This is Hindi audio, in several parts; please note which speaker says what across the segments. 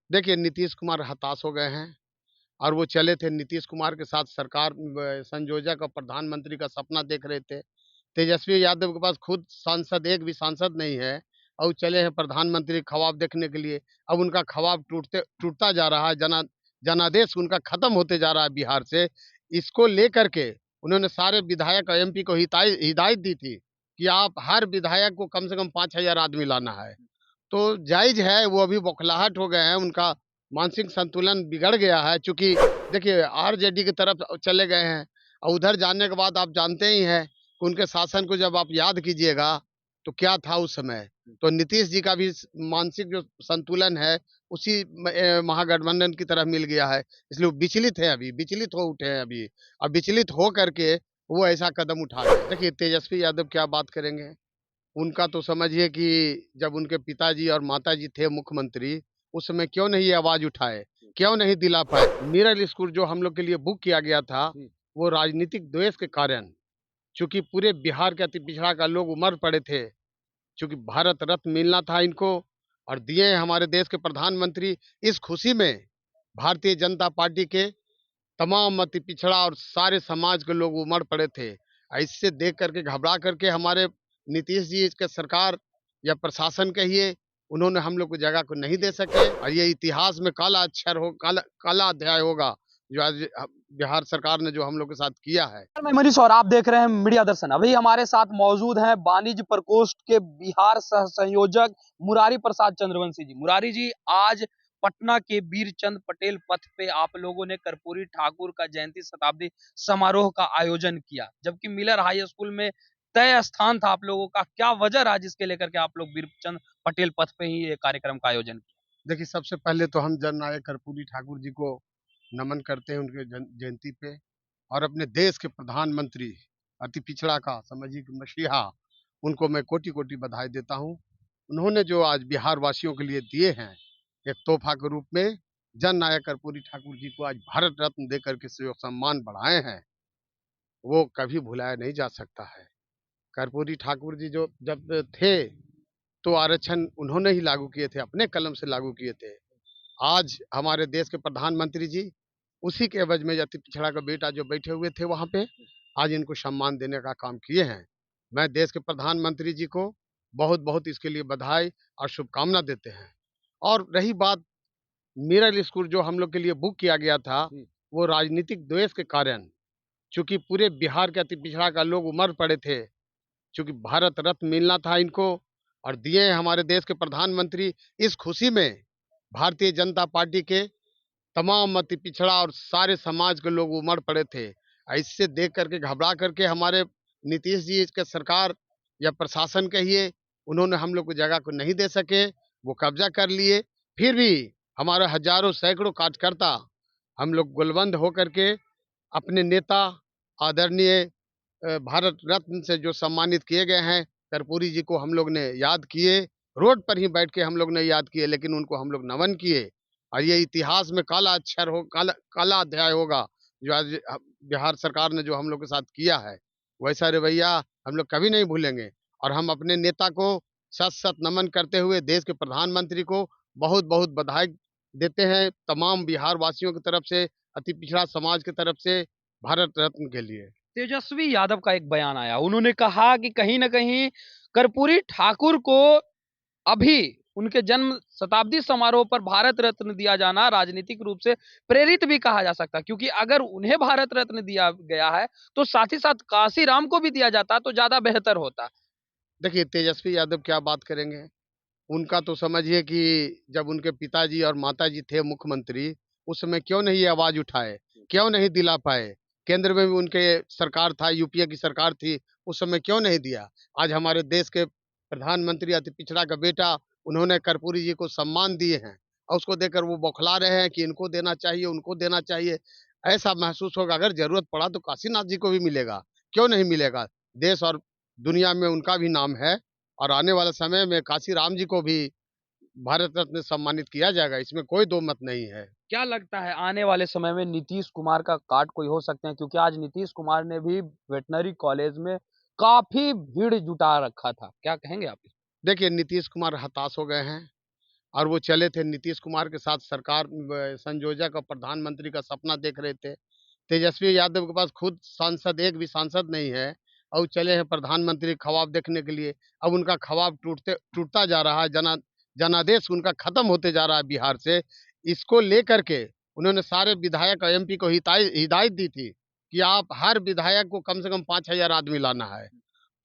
Speaker 1: देखिए, नीतीश कुमार हताश हो गए हैं और वो चले थे नीतीश कुमार के साथ सरकार संयोजक और प्रधानमंत्री का सपना देख रहे थे। तेजस्वी यादव के पास खुद सांसद एक भी सांसद नहीं है और वो चले हैं प्रधानमंत्री ख्वाब देखने के लिए। अब उनका ख्वाब टूटता जा रहा है, जनादेश उनका खत्म होते जा रहा है बिहार से। इसको लेकर के उन्होंने सारे विधायक और एमपी को हिदायत दी थी कि आप हर विधायक को कम से कम 5,000 आदमी लाना है। तो जायज़ है, वो अभी बौखलाहट हो गए हैं, उनका मानसिक संतुलन बिगड़ गया है। चूँकि देखिए आरजेडी की तरफ चले गए हैं और उधर जाने के बाद आप जानते ही हैं कि उनके शासन को जब आप याद कीजिएगा, तो क्या था उस समय। तो नीतीश जी का भी मानसिक जो संतुलन है, उसी महागठबंधन की तरफ मिल गया है। इसलिए वो विचलित हैं अभी, विचलित हो उठे हैं अभी और विचलित हो करके वो ऐसा कदम उठा रहे हैं। देखिए तेजस्वी यादव क्या बात करेंगे। उनका तो समझिए कि जब उनके पिताजी और माताजी थे मुख्यमंत्री, उस समय क्यों नहीं ये आवाज़ उठाए? क्यों नहीं दिला पाए? मिरर स्कूल जो हम लोग के लिए बुक किया गया था, वो राजनीतिक द्वेष के कारण, चूँकि पूरे बिहार के अति पिछड़ा का लोग उमड़ पड़े थे, चूँकि भारत रत्न मिलना था इनको और दिए हमारे देश के प्रधानमंत्री। इस खुशी में भारतीय जनता पार्टी के तमाम अति पिछड़ा और सारे समाज के लोग उमड़ पड़े थे। इससे देख करके घबरा करके हमारे नीतीश जी के सरकार या प्रशासन कहिए, उन्होंने हम लोग को जगह को नहीं दे सके और ये इतिहास में काला काला अध्याय होगा, जो आज बिहार सरकार ने जो हम लोग के साथ किया है।
Speaker 2: मैं मनीष और आप देख रहे हैं मीडिया दर्शन। अभी हमारे साथ मौजूद हैं वाणिज्य प्रकोष्ठ के बिहार सह संयोजक मुरारी प्रसाद चंद्रवंशी जी। मुरारी जी, आज पटना के वीरचंद पटेल पथ पे आप लोगों ने कर्पूरी ठाकुर का जयंती शताब्दी समारोह का आयोजन किया, जबकि मिलर हाई स्कूल में तय स्थान था आप लोगों का। क्या वजह रहा जिसके लेकर के आप लोग वीरचंद पटेल पथ पे ही ये कार्यक्रम का आयोजन किया?
Speaker 1: देखिए, सबसे पहले तो हम जननायक कर्पूरी ठाकुर जी को नमन करते हैं उनके जयंती पे और अपने देश के प्रधानमंत्री, अति पिछड़ा का समझिए कि मसीहा, उनको मैं कोटि-कोटि बधाई देता हूँ। उन्होंने जो आज बिहार वासियों के लिए दिए हैं, एक तोहफ़ा के रूप में जननायक कर्पूरी ठाकुर जी को आज भारत रत्न देकर के जो सम्मान बढ़ाए हैं, वो कभी भुलाया नहीं जा सकता है। कर्पूरी ठाकुर जी जो जब थे, तो आरक्षण उन्होंने ही लागू किए थे, अपने कलम से लागू किए थे। आज हमारे देश के प्रधानमंत्री जी, उसी के एवज में अति पिछड़ा का बेटा जो बैठे हुए थे वहाँ पे, आज इनको सम्मान देने का काम किए हैं। मैं देश के प्रधानमंत्री जी को बहुत-बहुत इसके लिए बधाई और शुभकामना देते हैं। और रही बात मिरर स्कूल जो हम लोग के लिए बुक किया गया था, वो राजनीतिक द्वेष के कारण, चूँकि पूरे बिहार के अति पिछड़ा का लोग उमड़ पड़े थे, चूँकि भारत रत्न मिलना था इनको और दिए हमारे देश के प्रधानमंत्री। इस खुशी में भारतीय जनता पार्टी के तमाम अति पिछड़ा और सारे समाज के लोग उमड़ पड़े थे। इससे देख करके घबरा करके हमारे नीतीश जी के सरकार या प्रशासन कहिए, उन्होंने हम लोग को जगह को नहीं दे सके, वो कब्जा कर लिए। फिर भी हमारे हजारों सैकड़ों कार्यकर्ता हम लोग गोलबंद होकर के अपने नेता आदरणीय भारत रत्न से जो सम्मानित किए गए हैं, कर्पूरी जी को हम लोग ने याद किए। रोड पर ही बैठ के हम लोग ने याद किए, लेकिन उनको हम लोग नमन किए और ये इतिहास में काला काला अध्याय होगा, जो आज बिहार सरकार ने जो हम लोग के साथ किया है। वैसा रवैया हम लोग कभी नहीं भूलेंगे और हम अपने नेता को शत-शत नमन करते हुए देश के प्रधानमंत्री को बहुत-बहुत बधाई देते हैं, तमाम बिहार वासियों की तरफ से, अति पिछड़ा समाज की तरफ से, भारत रत्न के लिए।
Speaker 2: तेजस्वी यादव का एक बयान आया। उन्होंने कहा कि कहीं न कहीं कर्पूरी ठाकुर को अभी उनके जन्म शताब्दी समारोह पर भारत रत्न दिया जाना राजनीतिक रूप से प्रेरित भी कहा जा सकता है, क्योंकि अगर उन्हें भारत रत्न दिया गया है, तो साथ ही साथ कांशीराम को भी दिया जाता तो ज़्यादा बेहतर होता।
Speaker 1: देखिए, तेजस्वी यादव क्या बात करेंगे। उनका तो समझिए कि जब उनके पिताजी और माताजी थे मुख्यमंत्री, उस समय क्यों नहीं ये आवाज़ उठाए? क्यों नहीं दिला पाए? केंद्र में भी उनके सरकार था, यूपीए की सरकार थी, उस समय क्यों नहीं दिया? आज हमारे देश के प्रधानमंत्री अति पिछड़ा का बेटा, उन्होंने कर्पूरी जी को सम्मान दिए हैं और उसको देखकर वो बौखला रहे हैं कि इनको देना चाहिए, उनको देना चाहिए। ऐसा महसूस होगा, अगर ज़रूरत पड़ा तो काशीनाथ जी को भी मिलेगा, क्यों नहीं मिलेगा? देश और दुनिया में उनका भी नाम है और आने वाले समय में काशीराम जी को भी भारत रत्न से सम्मानित किया जाएगा, इसमें कोई दो मत नहीं है।
Speaker 2: क्या लगता है आने वाले समय में नीतीश कुमार का कार्ड कोई हो सकते हैं? क्योंकि आज नीतीश कुमार ने भी वेटनरी कॉलेज में काफ़ी भीड़ जुटा रखा था। क्या कहेंगे आप इस?
Speaker 1: देखिए, नीतीश कुमार हताश हो गए हैं और वो चले थे नीतीश कुमार के साथ सरकार संयोजक और प्रधानमंत्री का सपना देख रहे थे। तेजस्वी यादव के पास खुद सांसद एक भी सांसद नहीं है और चले हैं प्रधानमंत्री ख्वाब देखने के लिए। अब उनका ख्वाब टूटता जा रहा है, जनादेश उनका खत्म होते जा रहा है बिहार से। इसको लेकर के उन्होंने सारे विधायक और एमपी को हिदायत दी थी कि आप हर विधायक को कम से कम 5,000 आदमी लाना है।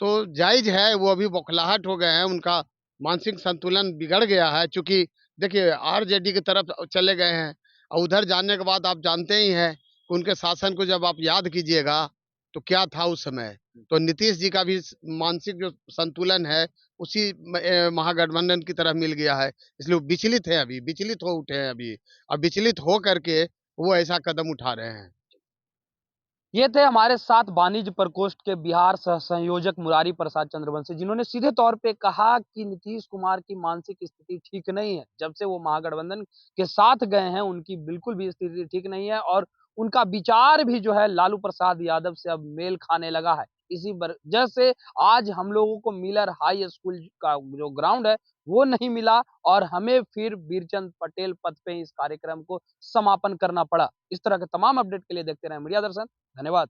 Speaker 1: तो जायज है, वो अभी बौखलाहट हो गए हैं, उनका मानसिक संतुलन बिगड़ गया है। चूंकि देखिए आरजेडी की तरफ चले गए हैं और उधर जाने के बाद आप जानते ही हैं कि उनके शासन को जब आप याद कीजिएगा तो क्या था उस समय। तो नीतीश जी का भी मानसिक जो संतुलन है उसी महागठबंधन की तरफ मिल गया है, इसलिए वो विचलित है, अभी विचलित हो उठे हैं अभी। अब विचलित हो करके वो ऐसा कदम उठा रहे हैं।
Speaker 2: ये थे हमारे साथ वाणिज्य प्रकोष्ठ के बिहार सह संयोजक मुरारी प्रसाद चंद्रवंशी, जिन्होंने सीधे तौर पे कहा कि नीतीश कुमार की मानसिक स्थिति ठीक नहीं है। जब से वो महागठबंधन के साथ गए हैं, उनकी बिल्कुल भी स्थिति ठीक नहीं है और उनका विचार भी जो है लालू प्रसाद यादव से अब मेल खाने लगा है। इसी वजह से आज हम लोगों को मिलर हाई स्कूल का जो ग्राउंड है, वो नहीं मिला और हमें फिर बीरचंद पटेल पथ पे इस कार्यक्रम को समापन करना पड़ा। इस तरह के तमाम अपडेट के लिए देखते रहें मीडिया दर्शन। धन्यवाद।